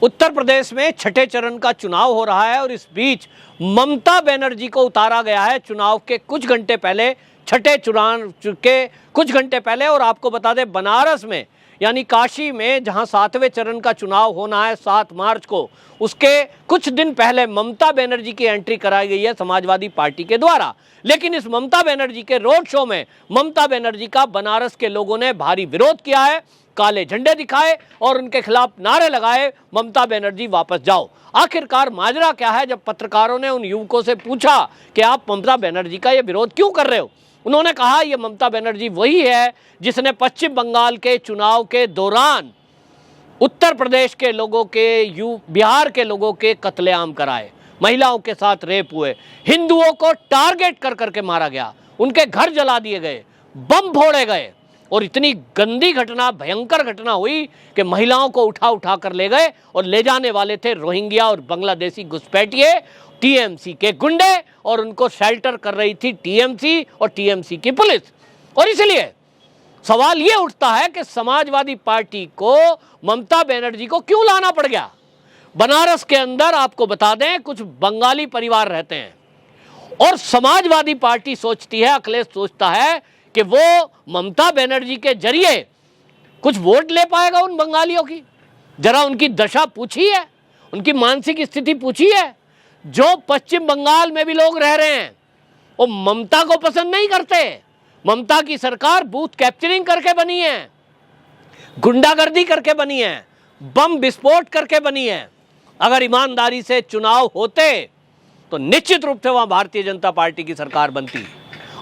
उत्तर प्रदेश में छठे चरण का चुनाव हो रहा है और इस बीच ममता बनर्जी को उतारा गया है चुनाव के कुछ घंटे पहले, छठे चुनाव के कुछ घंटे पहले। और आपको बता दें, बनारस में यानी काशी में जहां 7वें चरण का चुनाव होना है 7 मार्च को, उसके कुछ दिन पहले ममता बनर्जी की एंट्री कराई गई है समाजवादी पार्टी के द्वारा। लेकिन इस ममता बनर्जी के रोड शो में ममता बनर्जी का बनारस के लोगों ने भारी विरोध किया है, काले झंडे दिखाए और उनके खिलाफ नारे लगाए, ममता बनर्जी वापस जाओ। आखिरकार माजरा क्या है? जब पत्रकारों ने उन युवकों से पूछा कि आप ममता बनर्जी का ये विरोध क्यों कर रहे हो, उन्होंने कहा ये ममता बनर्जी वही है जिसने पश्चिम बंगाल के चुनाव के दौरान उत्तर प्रदेश के लोगों के, बिहार के लोगों के कत्लेआम कराए, महिलाओं के साथ रेप हुए, हिंदुओं को टारगेट कर करके मारा गया, उनके घर जला दिए गए, बम फोड़े गए और इतनी गंदी घटना, भयंकर घटना हुई कि महिलाओं को उठा उठा कर ले गए और ले जाने वाले थे रोहिंग्या और बांग्लादेशी घुसपैठिए, टीएमसी के गुंडे, और उनको शेल्टर कर रही थी टीएमसी और टीएमसी की पुलिस। और इसलिए सवाल ये उठता है कि समाजवादी पार्टी को ममता बनर्जी को क्यों लाना पड़ गया। बनारस के अंदर आपको बता दें कुछ बंगाली परिवार रहते हैं और समाजवादी पार्टी सोचती है, अखिलेश सोचता है कि वो ममता बनर्जी के जरिए कुछ वोट ले पाएगा उन बंगालियों की। जरा उनकी दशा पूछी है, उनकी मानसिक स्थिति पूछी है। जो पश्चिम बंगाल में भी लोग रह रहे हैं वो ममता को पसंद नहीं करते। ममता की सरकार बूथ कैप्चरिंग करके बनी है, गुंडागर्दी करके बनी है, बम विस्फोट करके बनी है। अगर ईमानदारी से चुनाव होते तो निश्चित रूप से वहां भारतीय जनता पार्टी की सरकार बनती।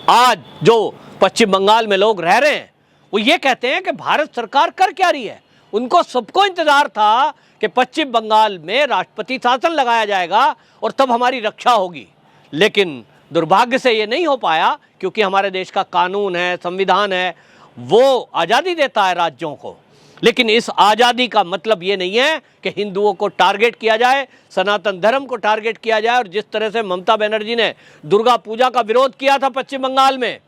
आज जो पश्चिम बंगाल में लोग रह रहे हैं वो ये कहते हैं कि भारत सरकार कर क्या रही है। उनको सबको इंतजार था कि पश्चिम बंगाल में राष्ट्रपति शासन लगाया जाएगा और तब हमारी रक्षा होगी, लेकिन दुर्भाग्य से ये नहीं हो पाया क्योंकि हमारे देश का कानून है, संविधान है, वो आज़ादी देता है राज्यों को। लेकिन इस आज़ादी का मतलब ये नहीं है कि हिंदुओं को टारगेट किया जाए, सनातन धर्म को टारगेट किया जाए। और जिस तरह से ममता बनर्जी ने दुर्गा पूजा का विरोध किया था पश्चिम बंगाल में,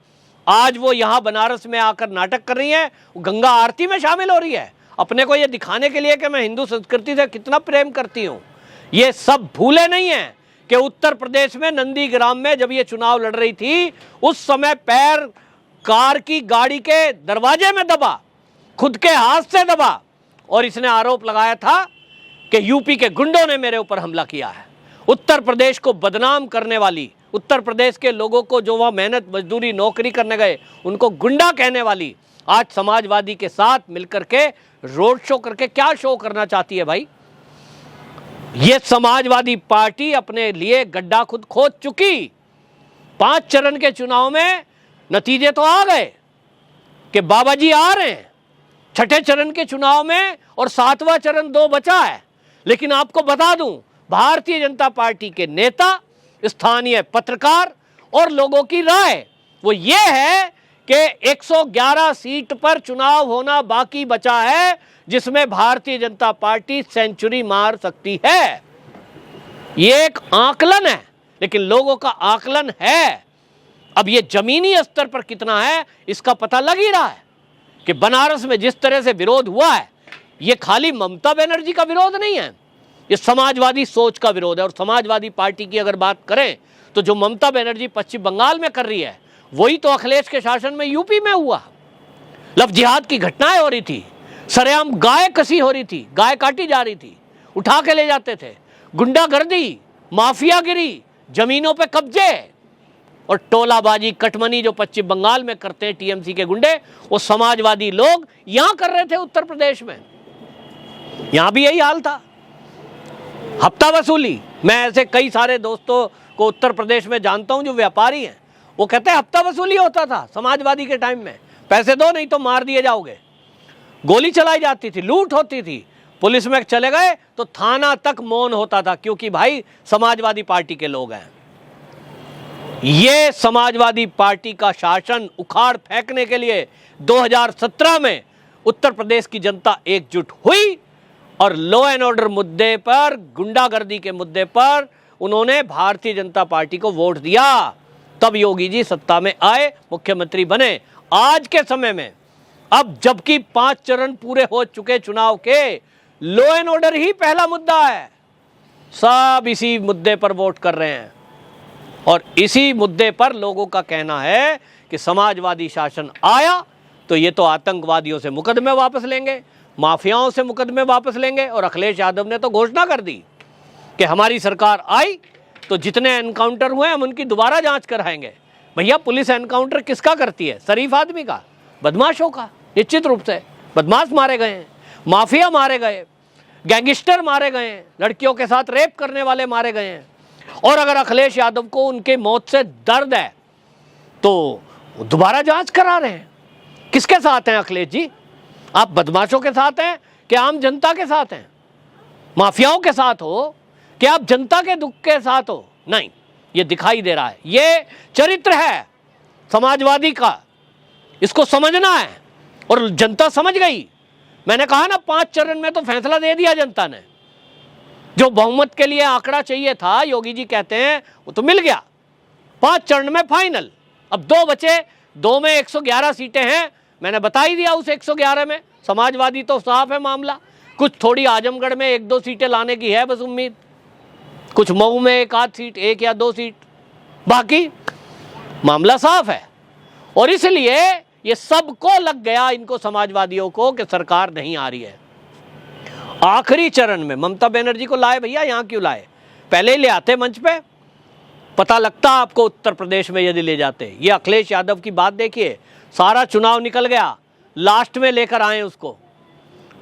आज वो यहाँ बनारस में आकर नाटक कर रही है, गंगा आरती में शामिल हो रही है, अपने को ये दिखाने के लिए कि मैं हिंदू संस्कृति से कितना प्रेम करती हूँ। ये सब भूले नहीं है कि उत्तर प्रदेश में नंदीग्राम में जब ये चुनाव लड़ रही थी उस समय पैर कार की गाड़ी के दरवाजे में दबा, खुद के हाथ से दबा, और इसने आरोप लगाया था कि यूपी के गुंडों ने मेरे ऊपर हमला किया है। उत्तर प्रदेश को बदनाम करने वाली, उत्तर प्रदेश के लोगों को जो वहाँ मेहनत मजदूरी नौकरी करने गए उनको गुंडा कहने वाली, आज समाजवादी के साथ मिलकर के रोड शो करके क्या शो करना चाहती है भाई। ये समाजवादी पार्टी अपने लिए गड्ढा खुद खोद चुकी। 5 चरण के चुनाव में नतीजे तो आ गए कि बाबा जी आ रहे हैं, छठे चरण के चुनाव में और 7वां चरण 2 बचा है। लेकिन आपको बता दूं, भारतीय जनता पार्टी के नेता, स्थानीय पत्रकार और लोगों की राय वो ये है कि 111 सीट पर चुनाव होना बाकी बचा है जिसमें भारतीय जनता पार्टी सेंचुरी मार सकती है। ये एक आकलन है, लेकिन लोगों का आकलन है। अब ये जमीनी स्तर पर कितना है इसका पता लग ही रहा है कि बनारस में जिस तरह से विरोध हुआ है, ये खाली ममता बनर्जी का विरोध नहीं है, ये समाजवादी सोच का विरोध है। और समाजवादी पार्टी की अगर बात करें तो जो ममता बनर्जी पश्चिम बंगाल में कर रही है वही तो अखिलेश के शासन में यूपी में हुआ। लव जिहाद की घटनाएं हो रही थी, सरेआम गाय कसी हो रही थी, गाय काटी जा रही थी, उठा के ले जाते थे, गुंडागर्दी, माफियागिरी, जमीनों पे कब्जे और टोलाबाजी, कटमनी जो पश्चिम बंगाल में करते हैं टीएमसी के गुंडे, वो समाजवादी लोग यहां कर रहे थे उत्तर प्रदेश में। यहां भी यही हाल था, हफ्ता वसूली। मैं ऐसे कई सारे दोस्तों को उत्तर प्रदेश में जानता हूं जो व्यापारी हैं, वो कहते हैं हफ्ता वसूली होता था समाजवादी के टाइम में, पैसे दो नहीं तो मार दिए जाओगे। गोली चलाई जाती थी, लूट होती थी, पुलिस में चले गए तो थाना तक मौन होता था क्योंकि भाई समाजवादी पार्टी के लोग हैं। ये समाजवादी पार्टी का शासन उखाड़ फेंकने के लिए 2017 में उत्तर प्रदेश की जनता एकजुट हुई और लॉ एंड ऑर्डर मुद्दे पर, गुंडागर्दी के मुद्दे पर उन्होंने भारतीय जनता पार्टी को वोट दिया। तब योगी जी सत्ता में आए, मुख्यमंत्री बने। आज के समय में अब जबकि 5 चरण पूरे हो चुके चुनाव के, लॉ एंड ऑर्डर ही पहला मुद्दा है। सब इसी मुद्दे पर वोट कर रहे हैं और इसी मुद्दे पर लोगों का कहना है कि समाजवादी शासन आया तो ये तो आतंकवादियों से मुकदमे वापस लेंगे, माफियाओं से मुकदमे वापस लेंगे। और अखिलेश यादव ने तो घोषणा कर दी कि हमारी सरकार आई तो जितने एनकाउंटर हुए हम उनकी दोबारा जांच कराएंगे। भैया पुलिस एनकाउंटर किसका करती है? शरीफ आदमी का, बदमाशों का। निश्चित रूप से बदमाश मारे गए हैं, माफिया मारे गए, गैंगस्टर मारे गए हैं, लड़कियों के साथ रेप करने वाले मारे गए हैं। और अगर अखिलेश यादव को उनके मौत से दर्द है तो दोबारा जांच करा रहे हैं। किसके साथ हैं अखिलेश जी? आप बदमाशों के साथ हैं कि आम जनता के साथ हैं? माफियाओं के साथ हो कि आप जनता के दुख के साथ हो? नहीं, ये दिखाई दे रहा है। ये चरित्र है समाजवादी का, इसको समझना है। और जनता समझ गई। मैंने कहा ना 5 चरण में तो फैसला दे दिया जनता ने। जो बहुमत के लिए आंकड़ा चाहिए था, योगी जी कहते हैं, वो तो मिल गया। 5 चरण में फाइनल। अब 2 बचे, 2 में 111 सीटें हैं। मैंने बता ही दिया उस 111 में समाजवादी तो साफ है मामला। कुछ थोड़ी आजमगढ़ में 1-2 सीटें लाने की है बस उम्मीद, कुछ मऊ में 1-8 सीट, 1 या 2 सीट, बाकी मामला साफ है। और इसलिए ये सबको लग गया, इनको समाजवादियों को, कि सरकार नहीं आ रही है। आखिरी चरण में ममता बनर्जी को लाए भैया, यहां क्यों लाए? पहले ही ले आते मंच पे, पता लगता आपको उत्तर प्रदेश में यदि ले जाते। ये अखिलेश यादव की बात देखिए, सारा चुनाव निकल गया, लास्ट में लेकर आए उसको।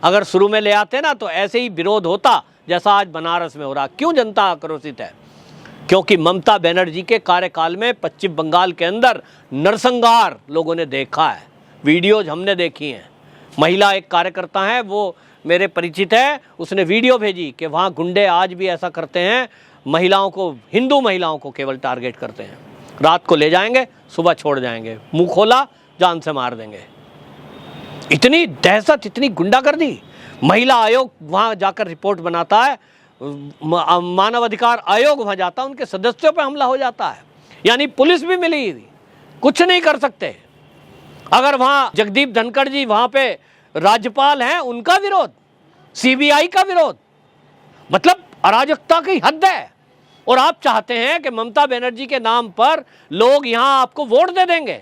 अगर शुरू में ले आते ना तो ऐसे ही विरोध होता जैसा आज बनारस में हो रहा। क्यों जनता आक्रोशित है? क्योंकि ममता बनर्जी के कार्यकाल में पश्चिम बंगाल के अंदर नरसंहार लोगों ने देखा है, वीडियोज हमने देखी हैं। महिला एक कार्यकर्ता है, वो मेरे परिचित है, उसने वीडियो भेजी कि वहाँ गुंडे आज भी ऐसा करते हैं, महिलाओं को, हिंदू महिलाओं को केवल टारगेट करते हैं। रात को ले जाएंगे, सुबह छोड़ जाएंगे, मुंह खोला जान से मार देंगे। इतनी दहशत, इतनी गुंडागर्दी। महिला आयोग वहाँ जाकर रिपोर्ट बनाता है, मानव अधिकार आयोग वहाँ जाता है, उनके सदस्यों पर हमला हो जाता है। यानी पुलिस भी मिली, कुछ नहीं कर सकते। अगर वहाँ जगदीप धनखड़ जी वहाँ पे राज्यपाल हैं, उनका विरोध, सीबीआई का विरोध, मतलब अराजकता की हद है। और आप चाहते हैं कि ममता बनर्जी के नाम पर लोग यहाँ आपको वोट दे देंगे?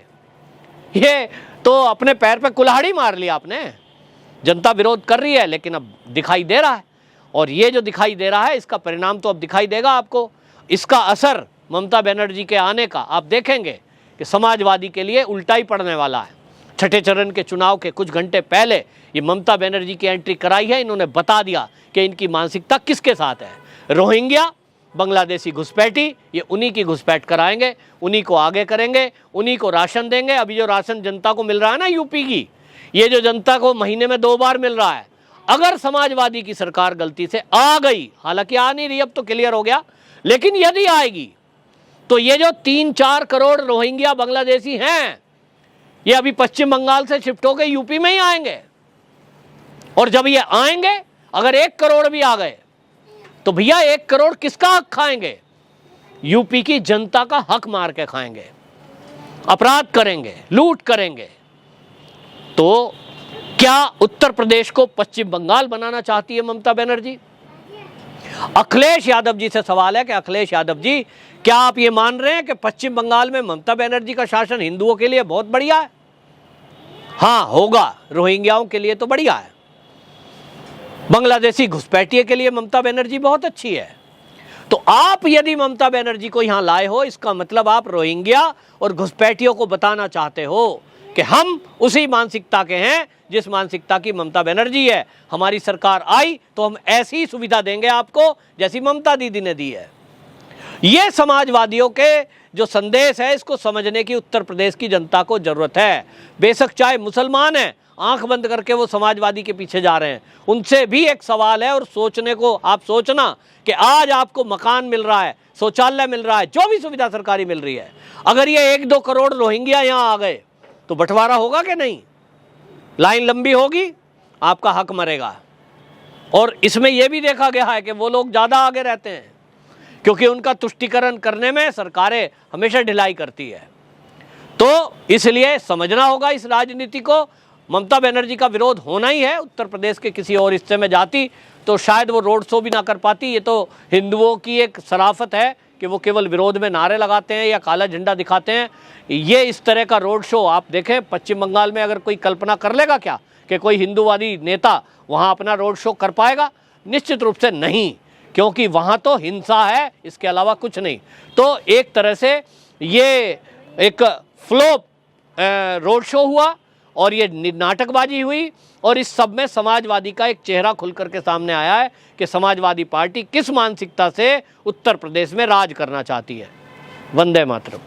ये तो अपने पैर पे कुल्हाड़ी मार लिया आपने। जनता विरोध कर रही है, लेकिन अब दिखाई दे रहा है। और ये जो दिखाई दे रहा है, इसका परिणाम तो अब दिखाई देगा आपको। इसका असर ममता बनर्जी के आने का आप देखेंगे कि समाजवादी के लिए उल्टा ही पड़ने वाला है। छठे चरण के चुनाव के कुछ घंटे पहले ये ममता बनर्जी की एंट्री कराई है। इन्होंने बता दिया कि इनकी मानसिकता किसके साथ है। रोहिंग्या, बांग्लादेशी घुसपैठी, ये उन्हीं की घुसपैठ कराएंगे, उन्हीं को आगे करेंगे, उन्हीं को राशन देंगे। अभी जो राशन जनता को मिल रहा है ना यूपी की, ये जो जनता को महीने में 2 बार मिल रहा है, अगर समाजवादी की सरकार गलती से आ गई, हालांकि आ नहीं रही, अब तो क्लियर हो गया, लेकिन यदि आएगी तो ये जो 3-4 करोड़ रोहिंग्या बांग्लादेशी हैं, ये अभी पश्चिम बंगाल से शिफ्ट होकर यूपी में ही आएंगे। और जब ये आएंगे, अगर 1 करोड़ भी आ गए तो भैया 1 करोड़ किसका हक खाएंगे? यूपी की जनता का हक मार के खाएंगे, अपराध करेंगे, लूट करेंगे। तो क्या उत्तर प्रदेश को पश्चिम बंगाल बनाना चाहती है ममता बनर्जी? अखिलेश यादव जी से सवाल है कि अखिलेश यादव जी, क्या आप ये मान रहे हैं कि पश्चिम बंगाल में ममता बनर्जी का शासन हिंदुओं के लिए बहुत बढ़िया है? हाँ होगा, रोहिंग्याओं के लिए तो बढ़िया है, बांग्लादेशी घुसपैठियों के लिए ममता बनर्जी बहुत अच्छी है। तो आप यदि ममता बनर्जी को यहां लाए हो, इसका मतलब आप रोहिंग्या और घुसपैठियों को बताना चाहते हो कि हम उसी मानसिकता के हैं जिस मानसिकता की ममता बनर्जी है। हमारी सरकार आई तो हम ऐसी सुविधा देंगे आपको जैसी ममता दीदी ने दी है। ये समाजवादियों के जो संदेश है, इसको समझने की उत्तर प्रदेश की जनता को जरूरत है। बेशक चाहे मुसलमान है, आंख बंद करके वो समाजवादी के पीछे जा रहे हैं, उनसे भी एक सवाल है और सोचने को, आप सोचना कि आज आपको मकान मिल रहा है, शौचालय मिल रहा है, जो भी सुविधा सरकारी मिल रही है, अगर ये 1-2 करोड़ रोहिंग्या यहाँ आ गए तो बंटवारा होगा कि नहीं? लाइन लंबी होगी, आपका हक मरेगा। और इसमें यह भी देखा गया है कि वो लोग ज़्यादा आगे रहते हैं क्योंकि उनका तुष्टीकरण करने में सरकारें हमेशा ढिलाई करती है। तो इसलिए समझना होगा इस राजनीति को। ममता बनर्जी का विरोध होना ही है, उत्तर प्रदेश के किसी और हिस्से में जाती तो शायद वो रोड शो भी ना कर पाती। ये तो हिंदुओं की एक शराफत है कि वो केवल विरोध में नारे लगाते हैं या काला झंडा दिखाते हैं। ये इस तरह का रोड शो आप देखें, पश्चिम बंगाल में अगर कोई कल्पना कर लेगा क्या कि कोई हिंदूवादी नेता वहाँ अपना रोड शो कर पाएगा? निश्चित रूप से नहीं, क्योंकि वहाँ तो हिंसा है, इसके अलावा कुछ नहीं। तो एक तरह से ये एक फ्लॉप रोड शो हुआ और ये नाटकबाजी हुई, और इस सब में समाजवादी का एक चेहरा खुल करके सामने आया है कि समाजवादी पार्टी किस मानसिकता से उत्तर प्रदेश में राज करना चाहती है। वंदे मातरम।